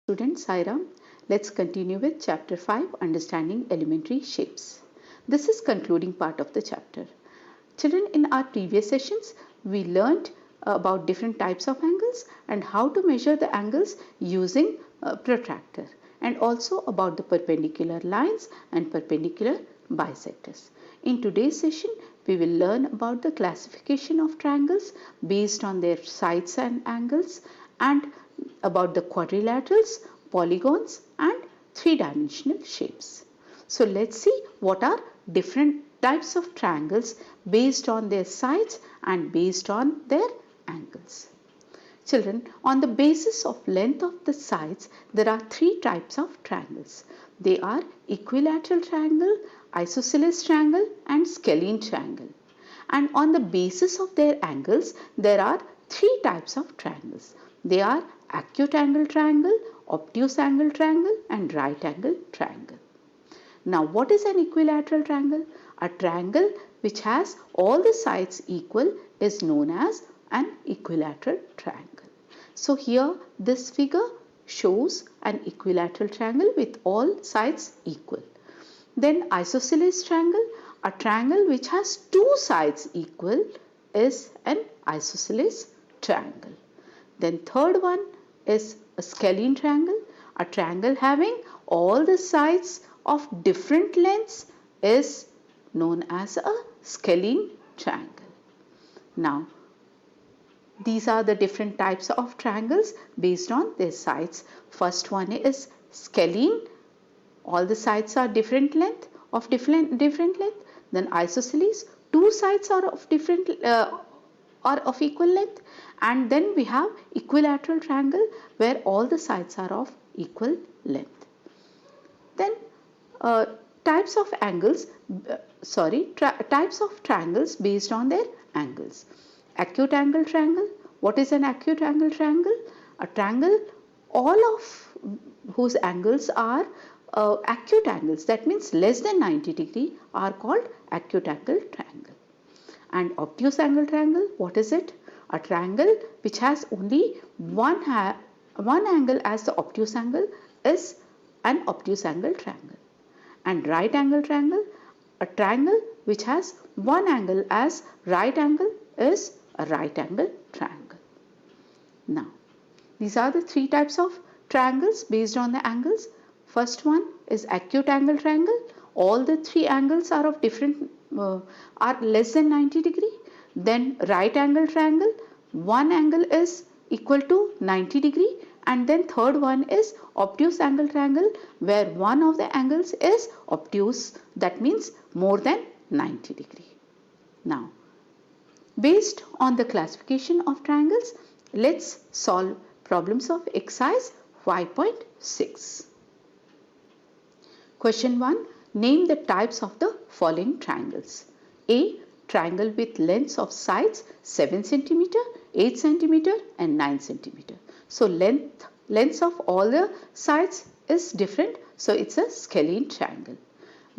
Student Sairam, let's continue with chapter 5, Understanding Elementary Shapes. This is concluding part of the chapter. Children, in our previous sessions, we learned about different types of angles and how to measure the angles using a protractor, and also about the perpendicular lines and perpendicular bisectors. In today's session, we will learn about the classification of triangles based on their sides and angles, and about the quadrilaterals, polygons and three-dimensional shapes. So let's see what are different types of triangles based on their sides and based on their angles. Children, on the basis of length of the sides, there are three types of triangles. They are equilateral triangle, isosceles triangle and scalene triangle. And on the basis of their angles, there are three types of triangles. They are acute angle triangle, obtuse angle triangle and right angle triangle. Now, what is an equilateral triangle? A triangle which has all the sides equal is known as an equilateral triangle. So here this figure shows an equilateral triangle with all sides equal. Then isosceles triangle, a triangle which has two sides equal is an isosceles triangle. Then third one is a scalene triangle, a triangle having all the sides of different lengths is known as a scalene triangle. Now, these are the different types of triangles based on their sides. First one is scalene. All the sides are different length. Then isosceles, two sides are of different or of equal length. And then we have equilateral triangle where all the sides are of equal length. Then types of triangles based on their angles. Acute angle triangle. What is an acute angle triangle? A triangle all of whose angles are acute angles, that means less than 90 degree, are called acute angle triangle. And obtuse angle triangle, what is it? A triangle which has only one angle as the obtuse angle is an obtuse angle triangle. And right angle triangle, a triangle which has one angle as right angle is a right angle triangle. Now, these are the three types of triangles based on the angles. First one is acute angle triangle. All the three angles are of different are less than 90 degree. Then right angle triangle, one angle is equal to 90 degree, and then third one is obtuse angle triangle where one of the angles is obtuse, that means more than 90 degree. Now, based on the classification of triangles, let's solve problems of exercise 5.6. Question 1. Name the types of the following triangles. A. Triangle with lengths of sides 7 cm, 8 cm and 9 cm. So lengths of all the sides is different. So it's a scalene triangle.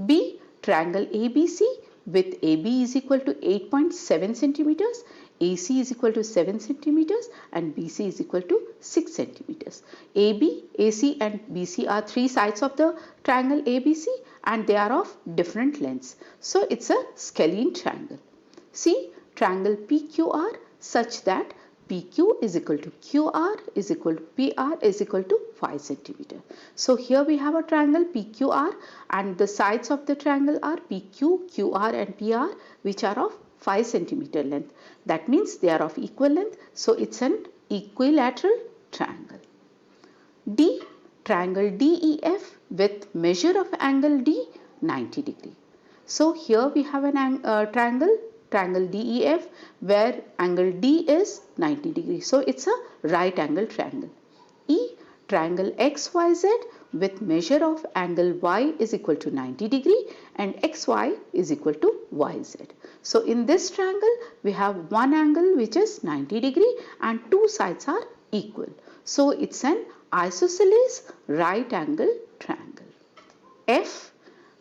B. Triangle ABC with AB is equal to 8.7 centimeters, AC is equal to 7 centimeters and BC is equal to 6 centimeters. AB, AC and BC are three sides of the triangle ABC and they are of different lengths. So it's a scalene triangle. C. Triangle PQR such that PQ is equal to QR is equal to PR is equal to 5 centimeter. So here we have a triangle PQR and the sides of the triangle are PQ, QR and PR which are of 5 centimeter length. That means they are of equal length. So it's an equilateral triangle. D. Triangle DEF with measure of angle D 90 degree. So here we have an triangle DEF where angle D is 90 degree. So it's a right angle triangle. E. Triangle XYZ with measure of angle Y is equal to 90 degree and XY is equal to YZ. So in this triangle we have one angle which is 90 degree and two sides are equal. So it's an isosceles right angle triangle. F.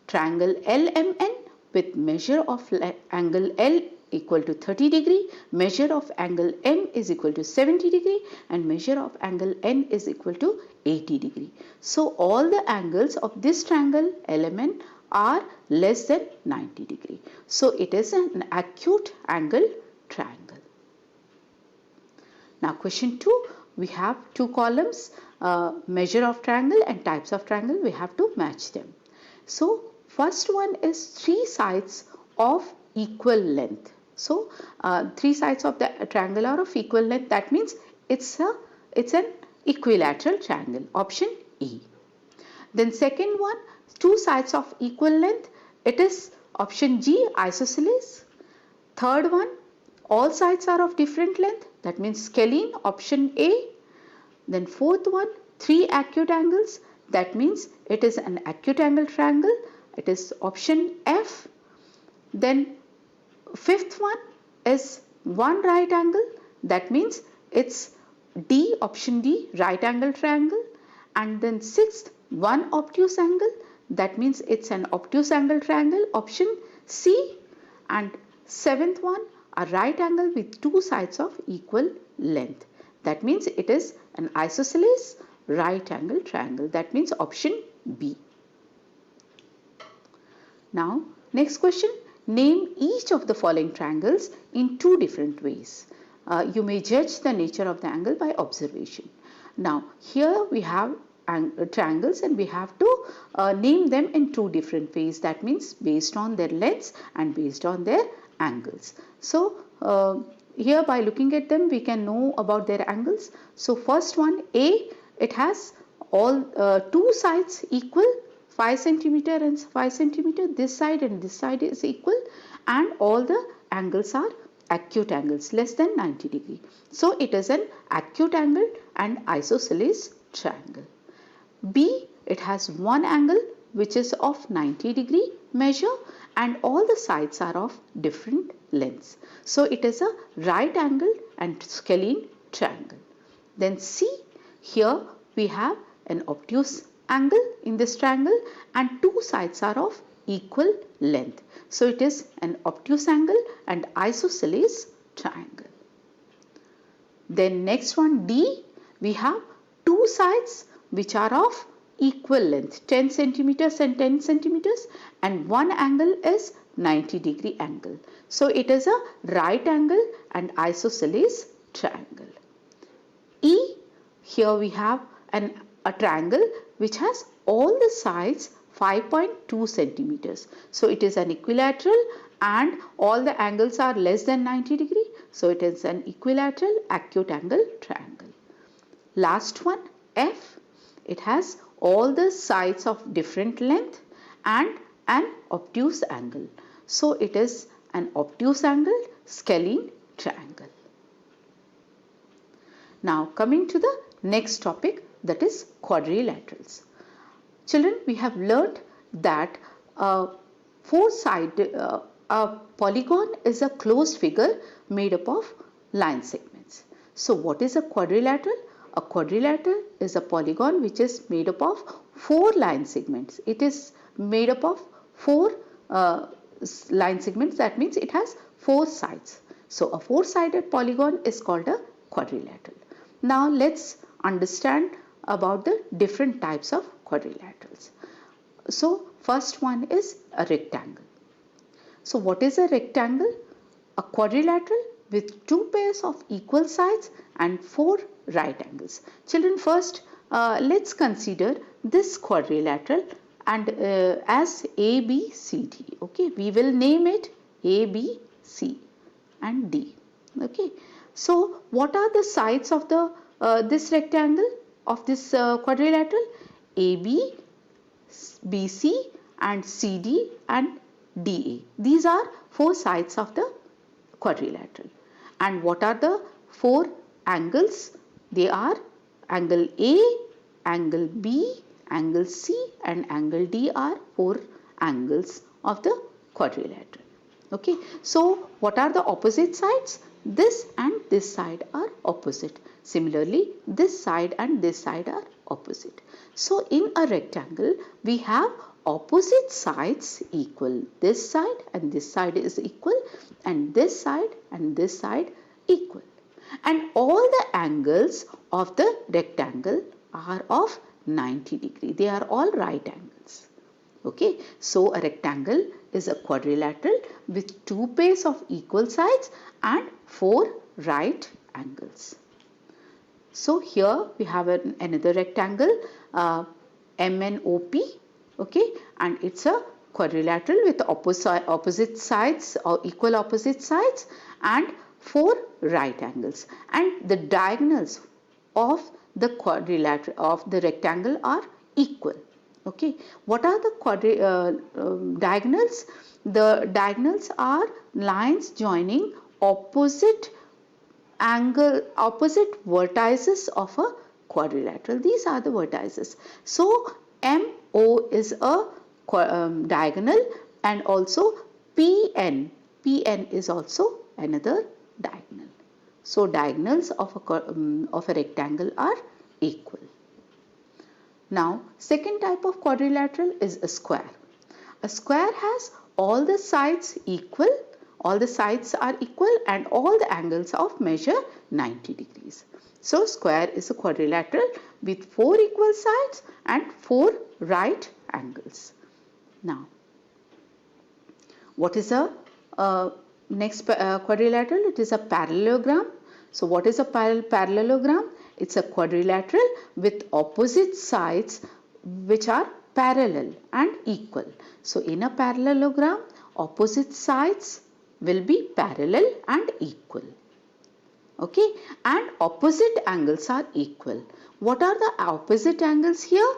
Triangle LMN with measure of angle L equal to 30 degree, measure of angle M is equal to 70 degree, and measure of angle N is equal to 80 degree. So all the angles of this triangle LMN are less than 90 degree. So it is an acute angle triangle. Now question 2, we have two columns, measure of triangle and types of triangle. We have to match them. So first one is three sides of equal length. So three sides of the triangle are of equal length. That means it's an equilateral triangle, option E. Then second one, two sides of equal length, it is option G, isosceles. Third one, all sides are of different length, that means scalene, option A. Then fourth one, three acute angles, that means it is an acute angle triangle, it is option F. Then fifth one is one right angle, that means it's D, option D, right angle triangle. And then sixth, one obtuse angle, that means it's an obtuse angle triangle, option C. And seventh one, a right angle with two sides of equal length, that means it is an isosceles right angle triangle, that means option B. Now next question, name each of the following triangles in two different ways. You may judge the nature of the angle by observation. Now here we have triangles and we have to name them in two different ways, that means based on their lengths and based on their angles. So here by looking at them we can know about their angles. So first one, A, it has all two sides equal, 5 centimeter and 5 centimeter, this side and this side is equal, and all the angles are acute angles less than 90 degree. So it is an acute angle and isosceles triangle. B, it has one angle which is of 90 degree measure and all the sides are of different lengths. So it is a right angle and scalene triangle. Then C, here we have an obtuse angle in this triangle and two sides are of equal length. So it is an obtuse angle and isosceles triangle. Then next one, D, we have two sides which are of equal length, 10 centimeters and 10 centimeters, and one angle is 90 degree angle. So it is a right angle and isosceles triangle. E, here we have a triangle which has all the sides 5.2 centimeters. So it is an equilateral and all the angles are less than 90 degree. So it is an equilateral acute angle triangle. Last one, F, it has all the sides of different length and an obtuse angle. So it is an obtuse angle scalene triangle. Now coming to the next topic, that is quadrilaterals. Children, we have learnt that a polygon is a closed figure made up of line segments. So what is a quadrilateral? A quadrilateral is a polygon which is made up of 4 line segments. It is made up of 4 line segments, that means it has 4 sides. So a 4-sided polygon is called a quadrilateral. Now let's understand about the different types of quadrilaterals. So first one is a rectangle. So what is a rectangle? A quadrilateral with 2 pairs of equal sides and 4 right angles. Children, first let's consider this quadrilateral and as A, B, C, D. Okay, we will name it A, B, C and D. Okay, so what are the sides of the this rectangle of this quadrilateral? AB, BC and CD and DA. These are 4 sides of the quadrilateral. And what are the 4 angles? They are angle A, angle B, angle C and angle D are 4 angles of the quadrilateral. Okay, so what are the opposite sides? This and this side are opposite. Similarly, this side and this side are opposite. So in a rectangle, we have opposite sides equal. This side and this side is equal, and this side and this side equal. And all the angles of the rectangle are of 90 degree. They are all right angles. Okay, so a rectangle is a quadrilateral with two pairs of equal sides and four right angles. So here we have another rectangle, MNOP, okay, and it's a quadrilateral with opposite sides or equal opposite sides and four right angles, and the diagonals of the quadrilateral of the rectangle are equal. Okay, what are the diagonals? The diagonals are lines joining opposite vertices of a quadrilateral. These are the vertices. So MO is a diagonal, and also PN is also another diagonal. So diagonals of a rectangle are equal. Now, second type of quadrilateral is a square. A square has all the sides equal, all the sides are equal, and all the angles of measure 90 degrees. So square is a quadrilateral with four equal sides and four right angles. Now, what is a next quadrilateral? It is a parallelogram. So what is a parallelogram? It's a quadrilateral with opposite sides which are parallel and equal. So in a parallelogram, opposite sides will be parallel and equal. Okay, and opposite angles are equal. What are the opposite angles here?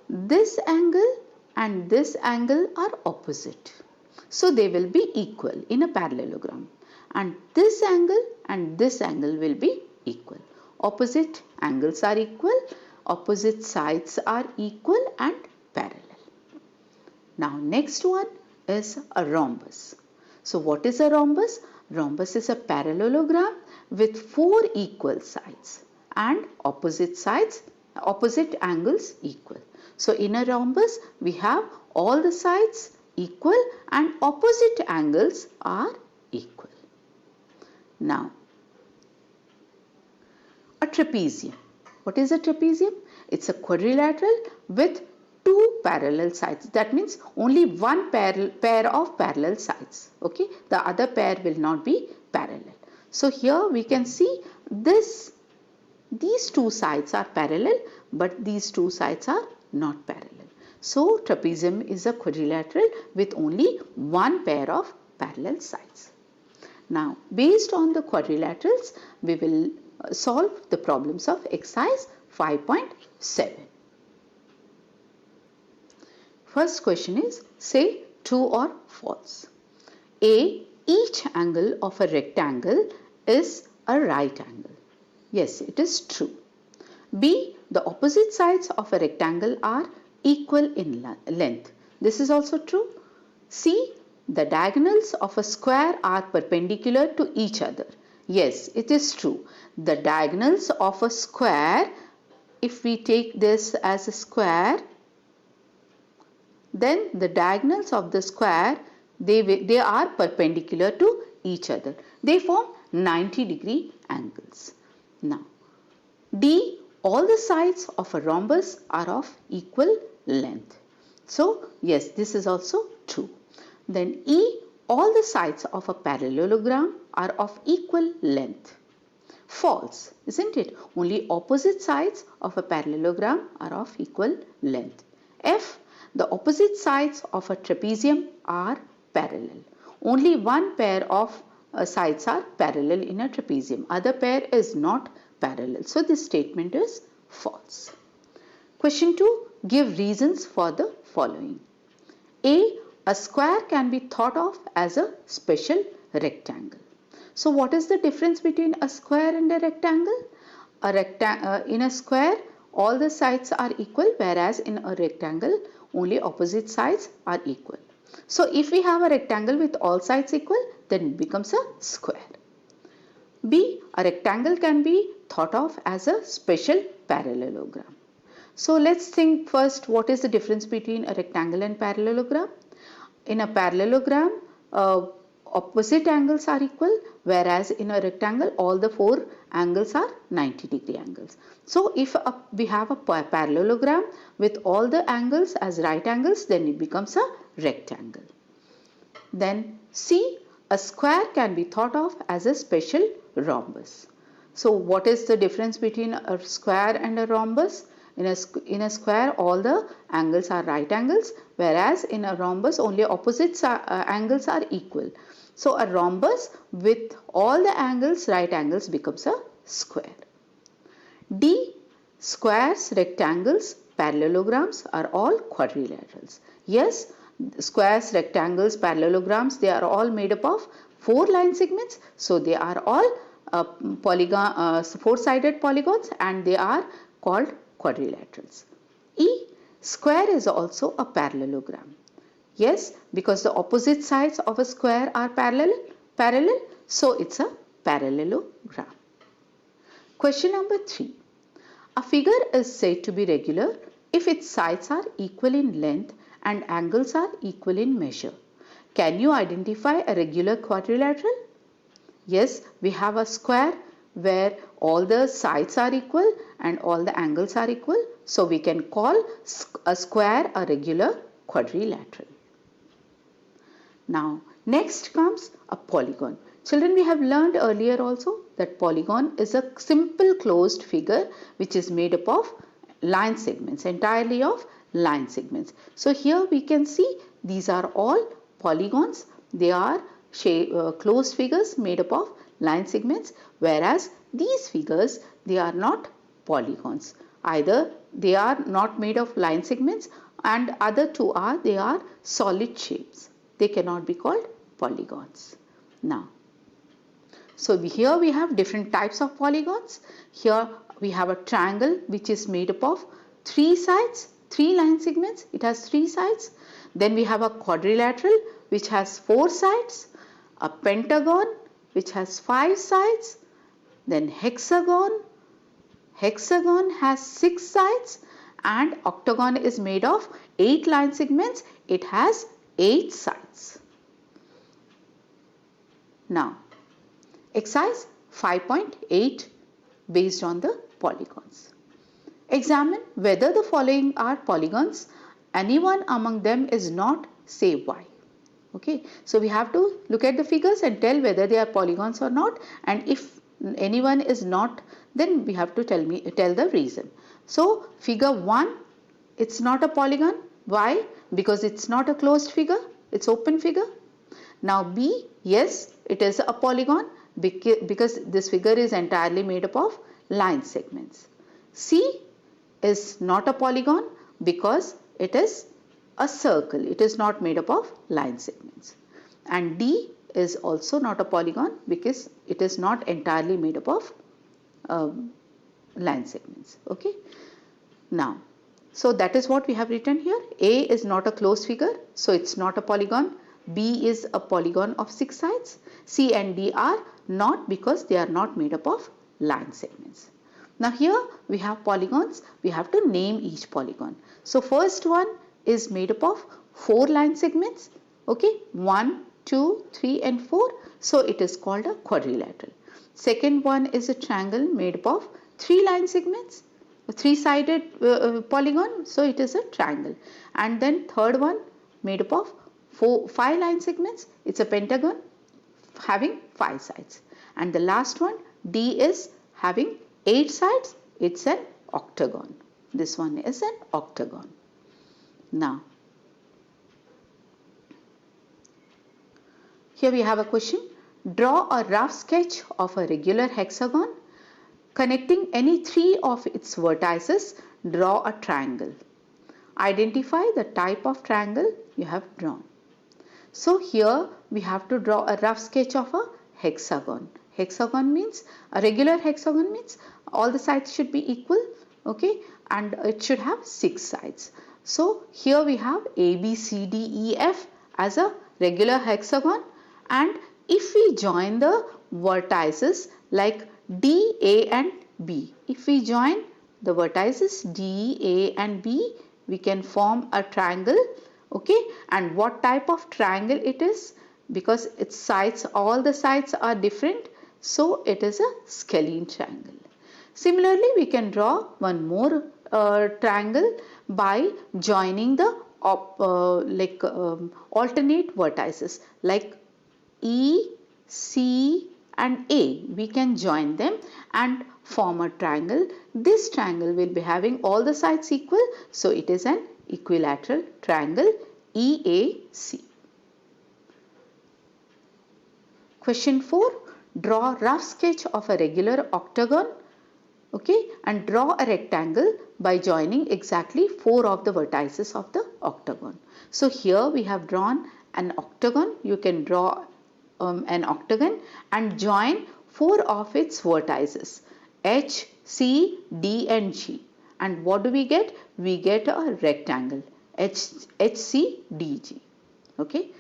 This angle and this angle are opposite. So they will be equal in a parallelogram. And this angle will be equal. Opposite angles are equal, opposite sides are equal and parallel. Now next one is a rhombus. So what is a rhombus? Rhombus is a parallelogram with four equal sides and opposite angles equal. So in a rhombus we have all the sides equal and opposite angles are equal. Now, a trapezium. What is a trapezium? It's a quadrilateral with two parallel sides. That means only one pair of parallel sides. Okay, the other pair will not be parallel. So here we can see these two sides are parallel, but these two sides are not parallel. So trapezium is a quadrilateral with only one pair of parallel sides. Now, based on the quadrilaterals, we will solve the problems of exercise 5.7. First question is, say true or false. A. Each angle of a rectangle is a right angle. Yes, it is true. B. The opposite sides of a rectangle are equal in length. This is also true. C. The diagonals of a square are perpendicular to each other. Yes, it is true. The diagonals of a square, if we take this as a square, then the diagonals of the square, they are perpendicular to each other. They form 90-degree angles. Now, D. All the sides of a rhombus are of equal length. So, yes, this is also true. Then E. All the sides of a parallelogram are of equal length. False, isn't it? Only opposite sides of a parallelogram are of equal length. F. The opposite sides of a trapezium are parallel. Only one pair of sides are parallel in a trapezium. Other pair is not parallel. So this statement is false. Question 2. Give reasons for the following. A square can be thought of as a special rectangle. So what is the difference between a square and a rectangle? In a square, all the sides are equal, whereas in a rectangle, only opposite sides are equal. So if we have a rectangle with all sides equal, then it becomes a square. B. A rectangle can be thought of as a special parallelogram. So let's think first, what is the difference between a rectangle and parallelogram? In a parallelogram, opposite angles are equal, whereas in a rectangle all the four angles are 90-degree angles. So if we have a parallelogram with all the angles as right angles, then it becomes a rectangle. Then C, a square can be thought of as a special rhombus. So what is the difference between a square and a rhombus? In a square all the angles are right angles, whereas in a rhombus only opposite angles are equal. So a rhombus with all the angles right angles becomes a square. D, squares, rectangles, parallelograms are all quadrilaterals. Yes, squares, rectangles, parallelograms, they are all made up of four line segments. So they are all four-sided polygons, and they are called quadrilaterals. E, square is also a parallelogram. Yes, because the opposite sides of a square are parallel, so it's a parallelogram. Question number 3. A figure is said to be regular if its sides are equal in length and angles are equal in measure. Can you identify a regular quadrilateral? Yes, we have a square where all the sides are equal and all the angles are equal. So we can call a square a regular quadrilateral. Now, next comes a polygon. Children, we have learned earlier also that polygon is a simple closed figure which is made up of line segments, entirely of line segments. So here we can see these are all polygons. They are closed figures made up of line segments, whereas these figures, they are not polygons. Either they are not made of line segments, and other two are, they are solid shapes. They cannot be called polygons. Now, so here we have different types of polygons. Here we have a triangle which is made up of three sides, three line segments. It has three sides. Then we have a quadrilateral which has four sides, a pentagon which has five sides, then hexagon. Hexagon has six sides, and octagon is made of 8 line segments. It has 8 sides. Now, exercise 5.8 based on the polygons. Examine whether the following are polygons. Anyone among them is not, say why. Okay, so we have to look at the figures and tell whether they are polygons or not, and if anyone is not, then we have to tell the reason. So figure 1, it's not a polygon. Why? Because it's not a closed figure, it's open figure. Now B, yes, it is a polygon because this figure is entirely made up of line segments. C is not a polygon because it is a circle, it is not made up of line segments. And D is also not a polygon because it is not entirely made up of line segments. Okay. Now, so that is what we have written here. A is not a closed figure, so it's not a polygon. B is a polygon of 6 sides. C and D are not because they are not made up of line segments. Now here we have polygons. We have to name each polygon. So first one is made up of 4 line segments. Okay, 1, 2, 3 and 4. So it is called a quadrilateral. Second one is a triangle made up of 3 line segments, a 3-sided polygon. So it is a triangle. And then third one made up of 5 line segments. It's a pentagon having 5 sides. And the last one, D, is having 8 sides. It's an octagon. This one is an octagon. Now, here we have a question. Draw a rough sketch of a regular hexagon. Connecting any 3 of its vertices, draw a triangle. Identify the type of triangle you have drawn. So here we have to draw a rough sketch of a hexagon. Hexagon means, a regular hexagon means all the sides should be equal, okay, and it should have 6 sides. So here we have A, B, C, D, E, F as a regular hexagon, and if we join the vertices like D, A and B, if we join the vertices D, A and B, we can form a triangle. Okay, and what type of triangle it is? Because its sides, all the sides are different, so it is a scalene triangle. Similarly, we can draw one more triangle by joining the alternate vertices like E, C and A. We can join them and form a triangle. This triangle will be having all the sides equal, so it is an equilateral triangle EAC. Question 4. Draw rough sketch of a regular octagon. Okay, and draw a rectangle by joining exactly 4 of the vertices of the octagon. So here we have drawn an octagon. You can draw an octagon and join 4 of its vertices H, C, D and G. And what do we get? We get a rectangle HCDG. Okay.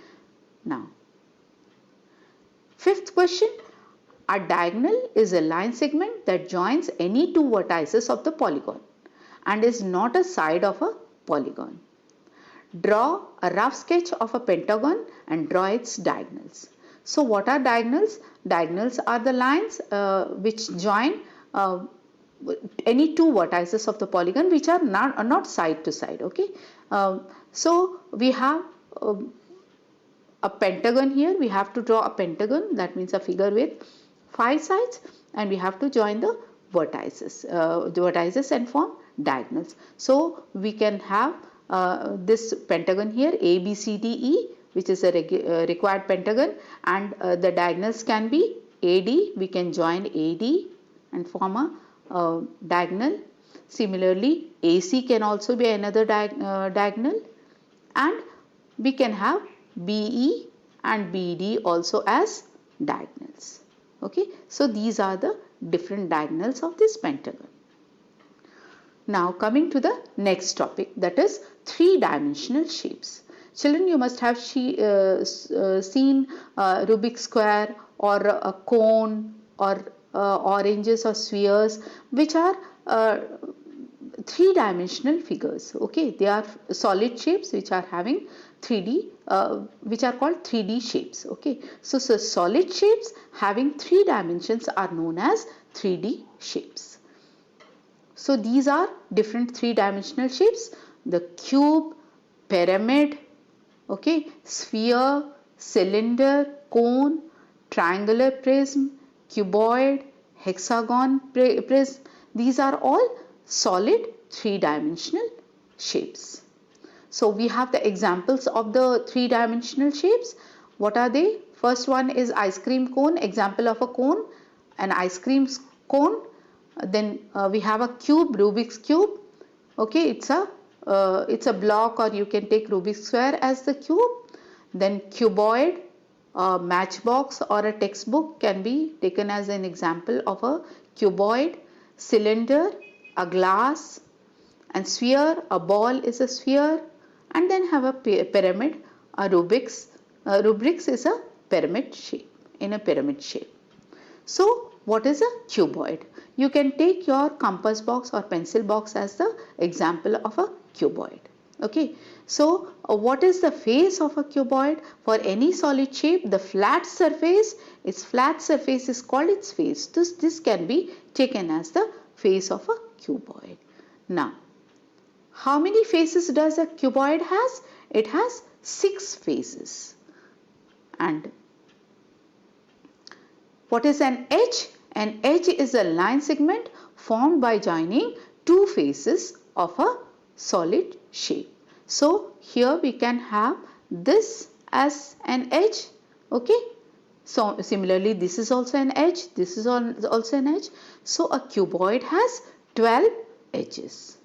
Now, fifth question. A diagonal is a line segment that joins any 2 vertices of the polygon and is not a side of a polygon. Draw a rough sketch of a pentagon and draw its diagonals. So what are diagonals? Diagonals are the lines which join any 2 vertices of the polygon which are not side to side. Okay. So we have a pentagon here. We have to draw a pentagon, that means a figure with 5 sides, and we have to join the vertices and form diagonals. So we can have this pentagon here ABCDE, which is a required pentagon, and the diagonals can be AD. We can join AD and form a diagonal. Similarly, AC can also be another diagonal, and we can have BE and BD also as diagonals. Okay, so these are the different diagonals of this pentagon. Now coming to the next topic, that is 3-dimensional shapes. Children, you must have seen Rubik's square or a cone or oranges or spheres, which are 3-dimensional figures. Okay, they are solid shapes which are having 3D, which are called 3D shapes. Okay, so solid shapes having 3 dimensions are known as 3D shapes. So these are different 3-dimensional shapes: the cube, pyramid, okay, sphere, cylinder, cone, triangular prism, cuboid, hexagon prism. These are all solid 3-dimensional shapes. So we have the examples of the 3-dimensional shapes. What are they? First one is ice cream cone, example of a cone, an ice cream cone. Then we have a cube, Rubik's cube. Okay, it's a block, or you can take Rubik's square as the cube. Then cuboid, a matchbox or a textbook can be taken as an example of a cuboid. Cylinder, a glass, and sphere, a ball is a sphere. And then have a pyramid, a Rubik's. Rubik's is a pyramid shape, in a pyramid shape. So what is a cuboid? You can take your compass box or pencil box as the example of a cuboid. Okay, so what is the face of a cuboid? For any solid shape, the flat surface is called its face. This can be taken as the face of a cuboid. Now, how many faces does a cuboid has? It has 6 faces. And what is an edge? An edge is a line segment formed by joining 2 faces of a solid shape. So here we can have this as an edge. Okay. So similarly, this is also an edge. This is also an edge. So a cuboid has 12 edges.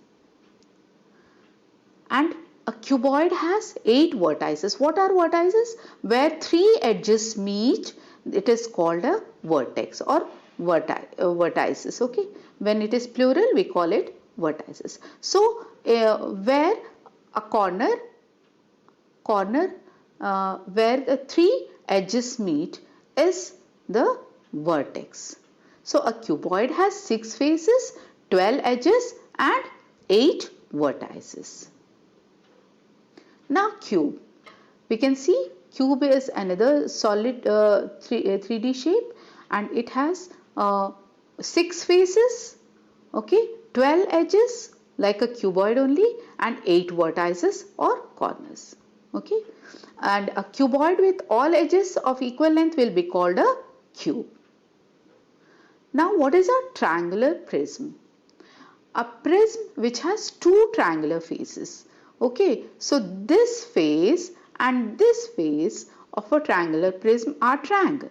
And a cuboid has 8 vertices. What are vertices? Where 3 edges meet, it is called a vertex or vertices. Okay, when it is plural, we call it vertices. So where a corner where the 3 edges meet is the vertex. So a cuboid has 6 faces, 12 edges and 8 vertices. Now cube. We can see cube is another solid 3D shape, and it has 6 faces, okay, 12 edges like a cuboid only, and 8 vertices or corners, okay. And a cuboid with all edges of equal length will be called a cube. Now what is a triangular prism? A prism which has 2 triangular faces, okay. So this face and this face of a triangular prism are triangle,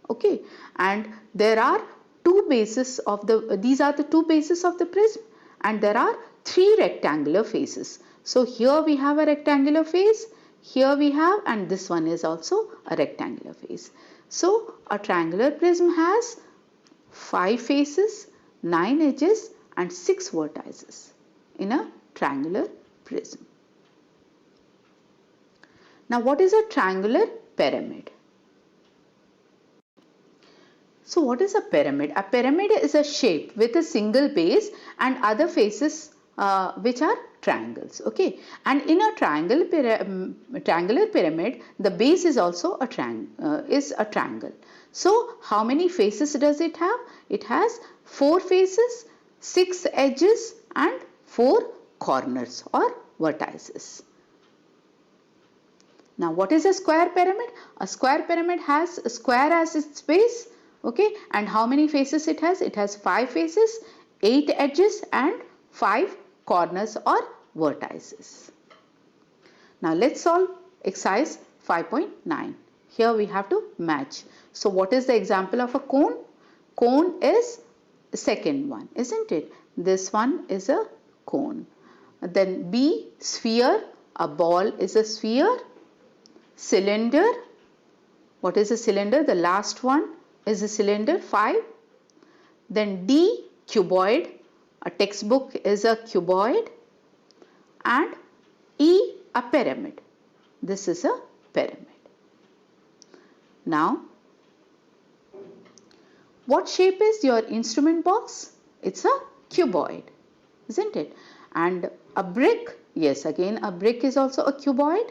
okay, and there are these are the 2 bases of the prism, and there are 3 rectangular faces. So here we have a rectangular face, here we have, and this one is also a rectangular face. So a triangular prism has 5 faces, 9 edges and 6 vertices in a triangular prism. Now what is a triangular pyramid? So what is a pyramid? A pyramid is a shape with a single base and other faces which are triangles, okay. And in a triangular pyramid, the base is also a triangle. So how many faces does it have? It has 4 faces, 6 edges and 4 corners or vertices. Now what is a square pyramid? A square pyramid has a square as its base, okay, and how many faces it has? It has 5 faces, 8 edges and 5 corners or vertices. Now let's solve exercise 5.9. Here we have to match. So what is the example of a cone? Cone is the second one, isn't it? This one is a cone. Then B, sphere. A ball is a sphere. Cylinder. What is a cylinder? The last one is a cylinder, 5. Then D, cuboid. A textbook is a cuboid. And E, a pyramid. This is a pyramid. Now, what shape is your instrument box? It's a cuboid, isn't it? And a brick, yes, again a brick is also a cuboid.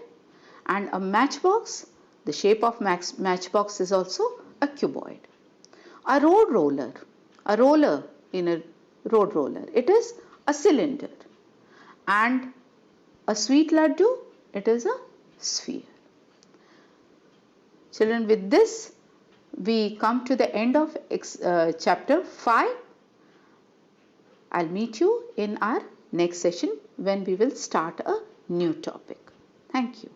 And a matchbox, the shape of matchbox is also a cuboid. A roller in a road roller, it is a cylinder. And a sweet laddu, it is a sphere. Children, with this we come to the end of chapter 5. I'll meet you in our next session when we will start a new topic. Thank you.